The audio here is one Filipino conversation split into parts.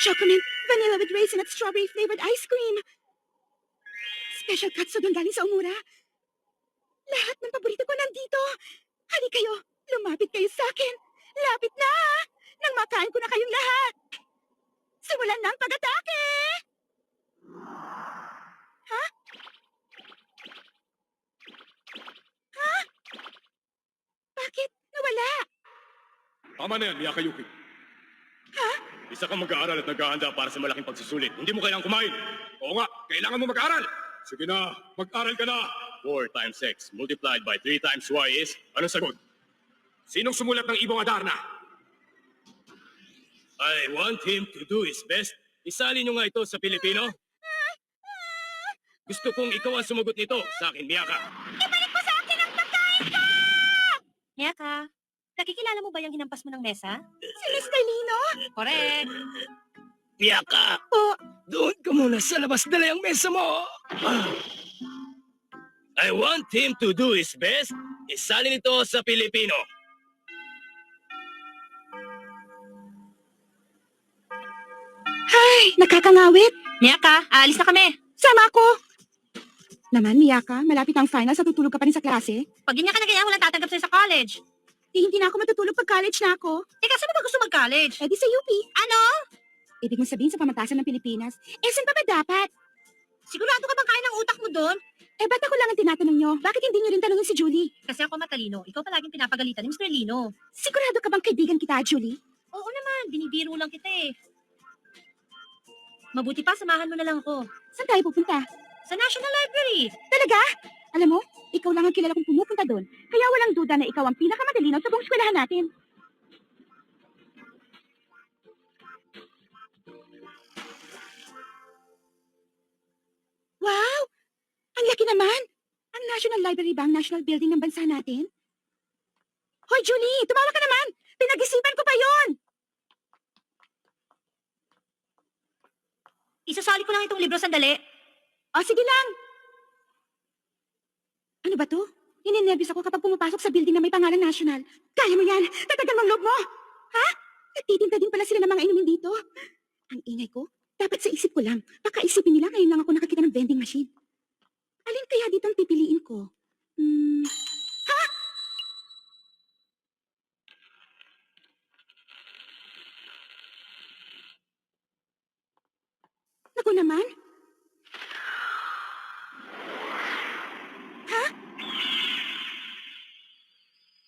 Chocolate, vanilla with raisin at strawberry flavored ice cream. Special katsu doon galing sa Umura. Lahat ng paborito ko nandito. Hali kayo, lumapit kayo sa akin. Lapit na! Nang makain ko na kayong lahat. Simulan na ang pag-atake! Ha? Ha? Bakit? Nawala? Tama na yan, Miyaka Yuki. Ha? Isa kang mag-aaral at nag-aahanda para sa malaking pagsusulit. Hindi mo kailangang kumain. Oo nga, kailangan mo mag-aaral. Sige na, mag-aral ka na. 4 times x multiplied by 3 times y is... Anong sagot? Sinong sumulat ng Ibong Adarna? I want him to do his best. Isali nyo nga ito sa Pilipino. Gusto kong ikaw ang sumagot nito sa akin, Miyaka. Ibalik mo sa akin ang pagkain ko! Miyaka, nakikilala mo ba yung hinampas mo ng mesa? Si Mr. Lino? Correct. Miyaka, Po, doon ka muna sa labas. Dala yung mesa mo. I want him to do his best. Isali nito sa Pilipino. ay, nakakangawit. Miyaka, aalis na kami. Sama ako. Naman, Miyaka, malapit ang final sa tutulog ka pa rin sa klase. Pag ganyan ka na ganyan, walang tatanggap sa'yo sa college. Hindi na ako matutulog pag college na ako. Saan mo ba gusto mag-college? Eh di sa UP. Ano? Ibig mo sabihin sa pamatasan ng Pilipinas, saan pa ba dapat? Sigurado ka bang kaya ng utak mo doon? Eh ba't ako lang ang tinatanong nyo? Bakit hindi nyo rin tanongin si Julie? Kasi ako matalino, ikaw palaging pinapagalitan ni Mr. Lino. Sigurado ka bang kaibigan kita, Julie? Oo naman, binibiro lang kita eh. Mabuti pa, samahan mo na lang ako. Saan tayo pupunta? Sa National Library. Talaga? Alam mo, ikaw lang ang kilala kong pumupunta doon. Kaya walang duda na ikaw ang pinakamatalino sa buong eskwelahan natin. Wow! Ang laki naman! Ang National Library ba ang national building ng bansa natin? Hoy, Julie! Tumawa ka naman! Pinag-isipan ko pa yon! Isasali ko lang itong libro sandali. O, sige lang! Ano ba to? Ninenervous ako kapag pumapasok sa building na may pangalan national. Kaya mo yan! Tatagan mong loob mo! Ha? Nagtitinda din pala sila ng mga inumin dito. Ang ingay ko, dapat sa isip ko lang. Baka isipin nila ngayon lang ako nakakita ng vending machine. Alin kaya dito ang pipiliin ko? Ha? Naku naman. Ha?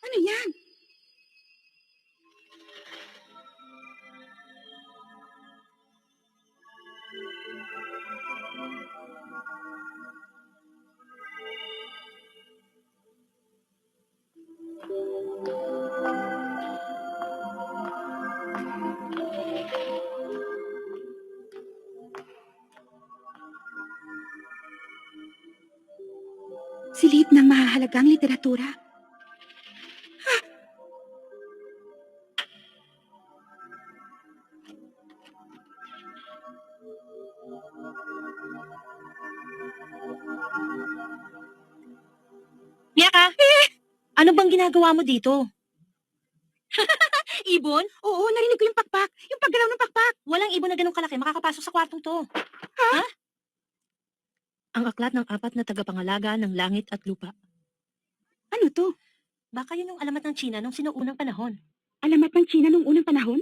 Ano yan? Silid ng mahahalagang literatura. Miyaka, ano bang ginagawa mo dito? Ibon? Oo, narinig ko yung pakpak. Yung paggalaw ng pakpak. Walang ibon na ganun kalaki makakapasok sa kwartong to. Ha? Ang aklat ng 4 na tagapangalaga ng langit at lupa. Ano to? Baka yun yung alamat ng China nung sinuunang panahon. Alamat ng China nung unang panahon?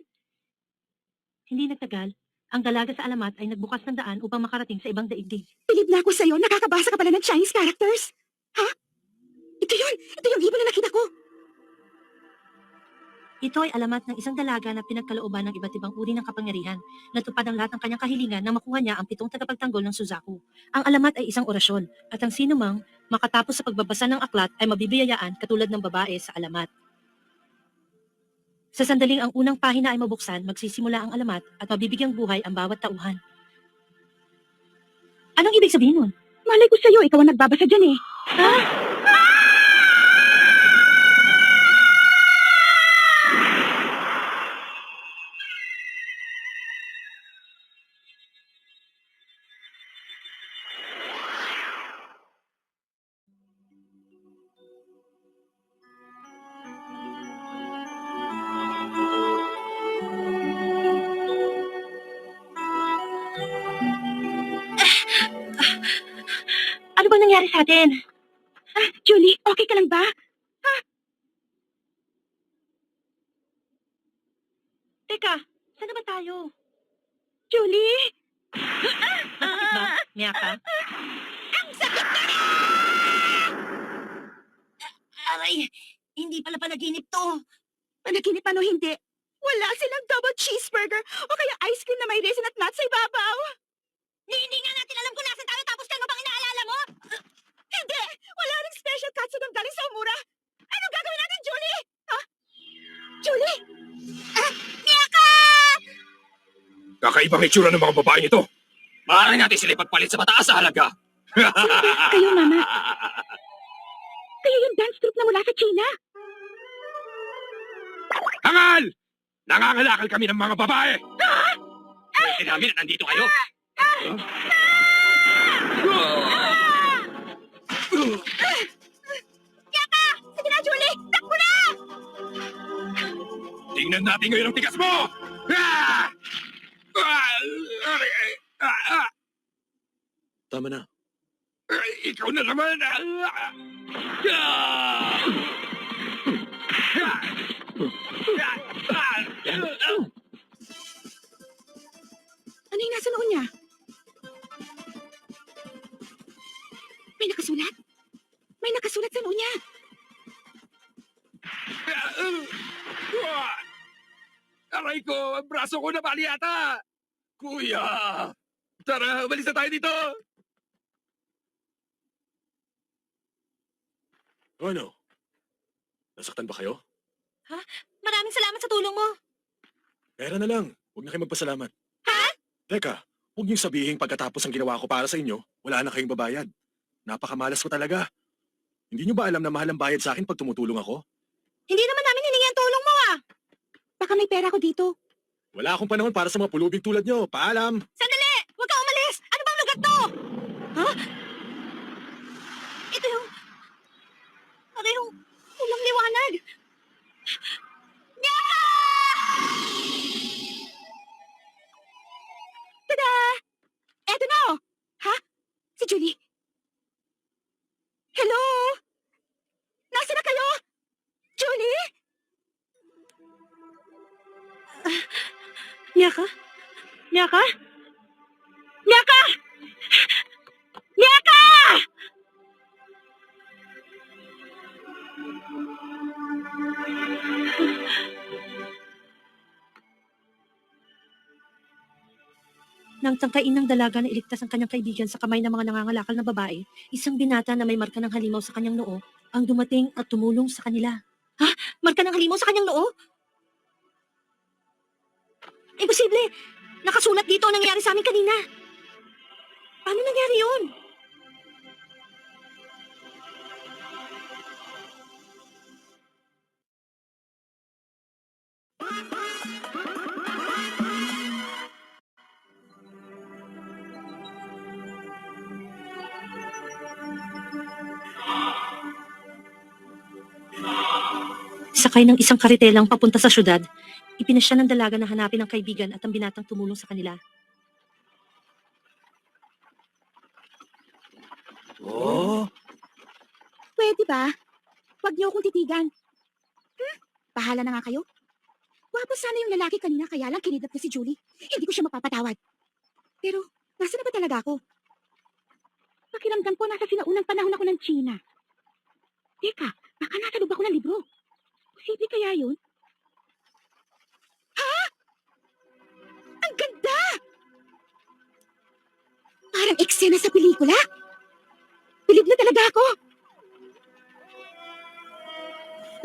Hindi nagtagal, ang dalaga sa alamat ay nagbukas ng daan upang makarating sa ibang daigdig. Bilib na ako sa'yo, nakakabasa ka pala ng Chinese characters. Ha? Ito yun! Ito yung ibon na nakita ko. Ito ay alamat ng isang dalaga na pinagkalooban ng iba't ibang uri ng kapangyarihan. Natupad ang lahat ng kanyang kahilingan nang makuha niya ang 7 tagapagtanggol ng Suzaku. Ang alamat ay isang orasyon, at ang sino mang makatapos sa pagbabasa ng aklat ay mabibiyayaan katulad ng babae sa alamat. Sa sandaling ang unang pahina ay mabuksan, magsisimula ang alamat at mabibigyang buhay ang bawat tauhan. Anong ibig sabihin nun? Malay ko sa'yo, ikaw ang nagbabasa dyan eh. Ha? bang nangyari sa atin? Julie, okay ka lang ba? Teka, saan na ba tayo? Julie! Masakit ba, Miyaka? Aray, hindi pala panaginip to. Panaginip ano hindi? Wala silang double cheeseburger o kaya ice cream na may raisin at nuts sa ibabaw. Hindi nga natin alam kung nasan tayo tapos kano bang inaalala mo? Hindi! Wala ring special katsudon galing sa Omura. Anong gagawin natin, Julie? Ha? Julie? Miyaka! Kakaibang itsura ng mga babaeng ito. Maaari natin sila ipagpalit sa mataas sa halaga. Kayo, Mama. Kayo yung dance troupe na mula sa China. Hangal! Nangangalakal kami ng mga babae. Pwede namin na nandito kayo. Sige na, Julie! Takbo na! Tingnan natin ngayon ang tigas mo! Ah! Tama na. Ikaw na naman! Ano yung nasa noon niya? May nakasulat? May nakasulat sa noon niya. Aray ko! Ang braso ko nabali yata! Kuya! Tara, umalis na tayo dito! Ano? Nasaktan ba kayo? Maraming salamat sa tulong mo. Pera na lang. Huwag na kayo magpasalamat. Ha? Teka, huwag niyong sabihin pagkatapos ang ginawa ko para sa inyo, wala na kayong babayad. Napakamalas ko talaga. Hindi niyo ba alam na mahal ang bayad sa akin pag tumutulong ako? Hindi naman namin hiningi ang tulong mo ah. Baka may pera ko dito. Wala akong panahon para sa mga pulubing tulad niyo. Paalam! Sandali! Huwag ka umalis! Ano bang lugar to? Ha? Ito yung... Parehong ulang liwanag. Tada! Eto na oh! Ha? Si Julie? Hello? Nasaan na kayo? Julie? Miyaka? Miyaka? Miyaka! Miyaka! Nang tangkain ng dalaga na iligtas ang kanyang kaibigan sa kamay ng mga nangangalakal na babae, isang binata na may marka ng halimaw sa kanyang noo ang dumating at tumulong sa kanila. Ha? Marka ng halimaw sa kanyang noo? Imposible! Nakasulat dito ang nangyari sa amin kanina. Paano nangyari yun? Sakay ng isang karitelang papunta sa syudad, ipinasya ng dalaga na hanapin ang kaibigan at ang binatang tumulong sa kanila. Oh! Pwede ba? Huwag niyo akong titigan. Bahala na nga kayo. Wapo sana yung lalaki kanina kaya lang kinidnap na si Julie. Hindi ko siya mapapatawad. Pero, nasa na ba talaga ako? Pakiramdam ko nasa sinaunang panahon ako ng China. Teka, baka nasa loob ako ng libro. Posible kaya yun? Ha? Ang ganda! Parang eksena sa pelikula. Bilib na talaga ako.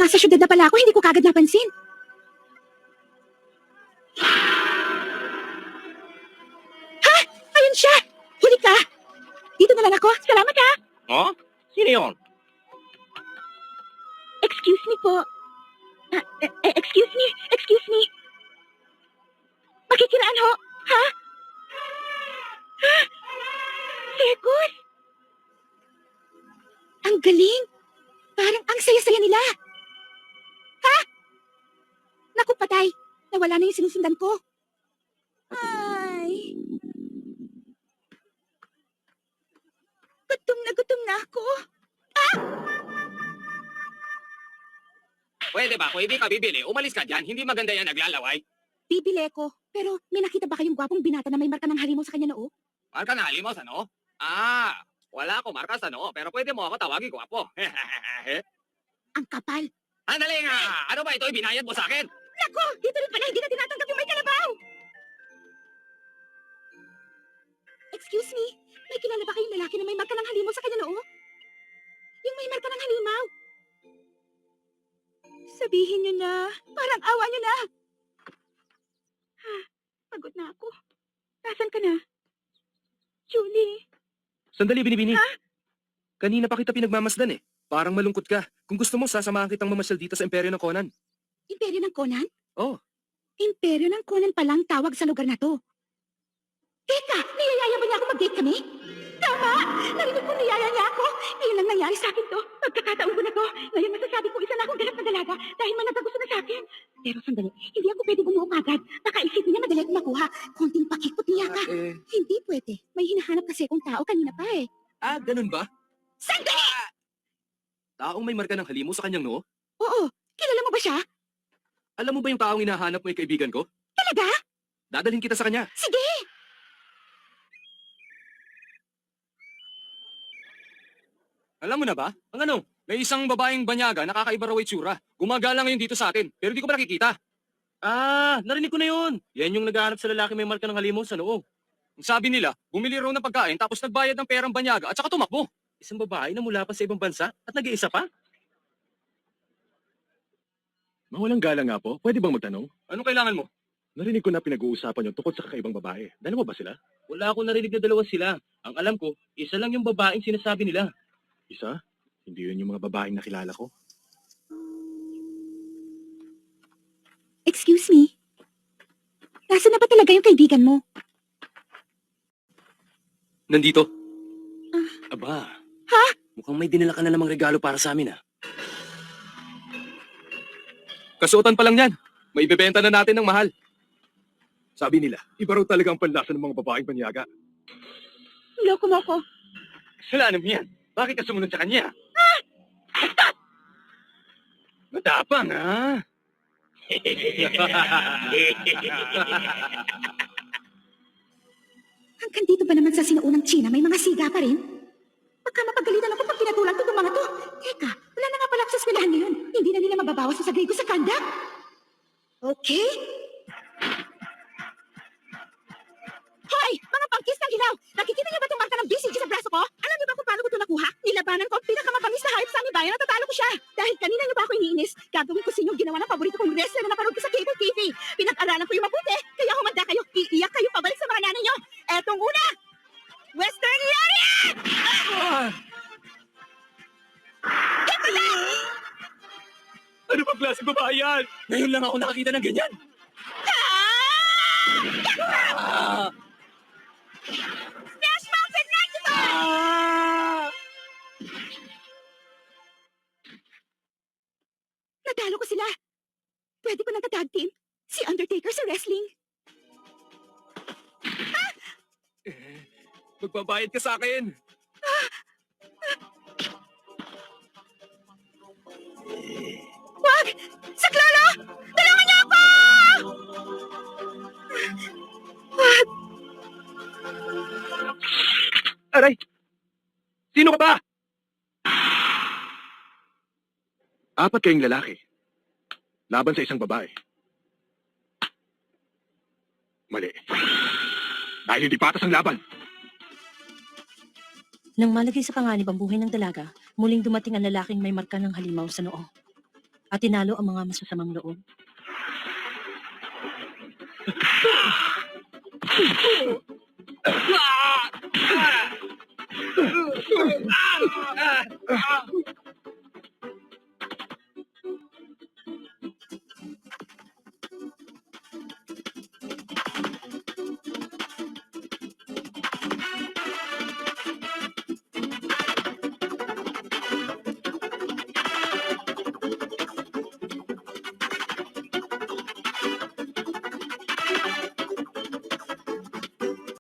Nasa syudad na pala ako, hindi ko kagad napansin. Ha? Ayun siya! Huli ka! Dito na lang ako. Salamat ha! Oh? Sino yun? Excuse me po. Excuse me. Excuse me. Makikiraan ho. Ha? Ha? Circus? Ang galing. Parang ang saya-saya nila. Ha? Naku, patay. Nawala na yung sinusundan ko. Ay. Gutom na Gutom na ako. Pwede ba kung hindi ka bibili, umalis ka dyan. Hindi maganda yan naglalaway. Bibili ko. Pero may nakita ba kayong gwapong binata na may marka ng halimaw sa kanya noo? Marka na halimos, ano? Wala ako marka sa noo, pero pwede mo ako tawagin ko apo. Ang kapal. Andali nga! Ano ba ito? Binayad mo sa akin? Nako! Dito rin pala hindi na tinatanggap yung may kalabaw! Excuse me, may kilala ba kayong lalaki na may marka ng halimaw sa kanya noo? Yung may marka ng halimaw. Sabihin niyo na. Parang awa niyo na. Pagod na ako. Nasaan ka na? Julie. Sandali, Binibini. Kanina pa kita pinagmamasdan eh. Parang malungkot ka. Kung gusto mo, sasamahan kitang mamasyal dito sa Imperyo ng Conan. Imperyo ng Conan? Oh. Imperyo ng Conan palang tawag sa lugar na to. Teka, niyayaya ba niya ako mag-date kami? Tama! Narinig ko niyaya niya ako. Ngayon lang nangyari sa akin to. Pagkakataon ko na to. Ngayon masasabi ko isa na akong ganap na dalaga dahil man nagkagusto na sa akin. Pero sandali, hindi ako pwede bumuo agad. Baka isipin niya madali akong makuha. Konting pakikot niya ka. Hindi pwede. May hinahanap kasi akong tao kanina pa eh. Ganun ba? Sandali! Taong may marka ng halimaw sa kanyang noo? Oo, kilala mo ba siya? Alam mo ba yung taong hinahanap mo ay kaibigan ko? Talaga? Dadalhin kita sa kanya. Sige! Alam mo na ba? Ang ano? May isang babaeng banyaga na kakaiba raw itsura. Gumagala ngayon dito sa atin, pero di ko pa nakikita. Narinig ko na yun. Yan yung naghahanap sa lalaki may marka ng halimaw sa noo. Ang sabi nila, bumili raw ng pagkain tapos nagbayad ng perang banyaga at saka tumakbo. Isang babae na mula pa sa ibang bansa at nag-iisa pa? Mawalang galang nga po, pwede bang magtanong? Anong kailangan mo? Narinig ko na pinag-uusapan yung tungkol sa kakaibang babae. Dalawa ba sila? Wala akong narinig na dalawa sila. Ang alam ko, isa lang yung babaeng sinasabi nila. Isa? Hindi yun yung mga babaeng nakilala ko. Excuse me? Nasaan na ba talaga yung kaibigan mo? Nandito. Aba. Ha? Mukhang may dinala ka na namang regalo para sa amin, Kasuotan pa lang yan. May ibebenta na natin ng mahal. Sabi nila, iba raw talaga ang panlasa ng mga babaeng banyaga. Loko mo ko. Kasalanan mo yan. Bakit ka sumunod sa kanya? Matapang, ha? Hanggang dito ba naman sa sinuunang China may mga siga pa rin? Baka mapagalitan ako pag pinatulan ko itong mga to. Teka, wala na nga pala ako sa eskwelahan ngayon. Hindi na nila mababawas sa sagay ko sa kandak. Okay? Hoy! Mga pangkis ng hilaw! Nakikita niyo ba itong marka ng BCG sa braso ko? Alam niyo ba kung paano ko ito nakuha? Nilabanan ko ang pinakamabangis na hayop sa aming bayan at tatalo ko siya. Dahil kanina niyo ba ako iniinis? Gagawin ko sa inyo ginawa ng paborito kong wrestler na napanood ko sa cable TV. Pinag-aralan ko yung mabuti. Kaya humanda kayo. Iiyak kayo pabalik sa mga nanay niyo. Etong una! Western Lariat! Ito na! Ano bang klaseng babae yan? Ngayon lang ako nakakita ng ganyan. Smash Mountain Nightmare! Natalo ko sila. Pwede ko nagka-tag team. Si Undertaker sa wrestling. Magbabayad ka sa akin. Wag! Saklolo! Tulungan niyo ako! Wag! Aray! Sino ka ba? Apat kayong lalaki. Laban sa isang babae. Mali. Dahil hindi patas ang laban. Nang malagay sa panganib ang buhay ng dalaga, muling dumating ang lalaking may marka ng halimaw sa noo. At tinalo ang mga masasamang loob.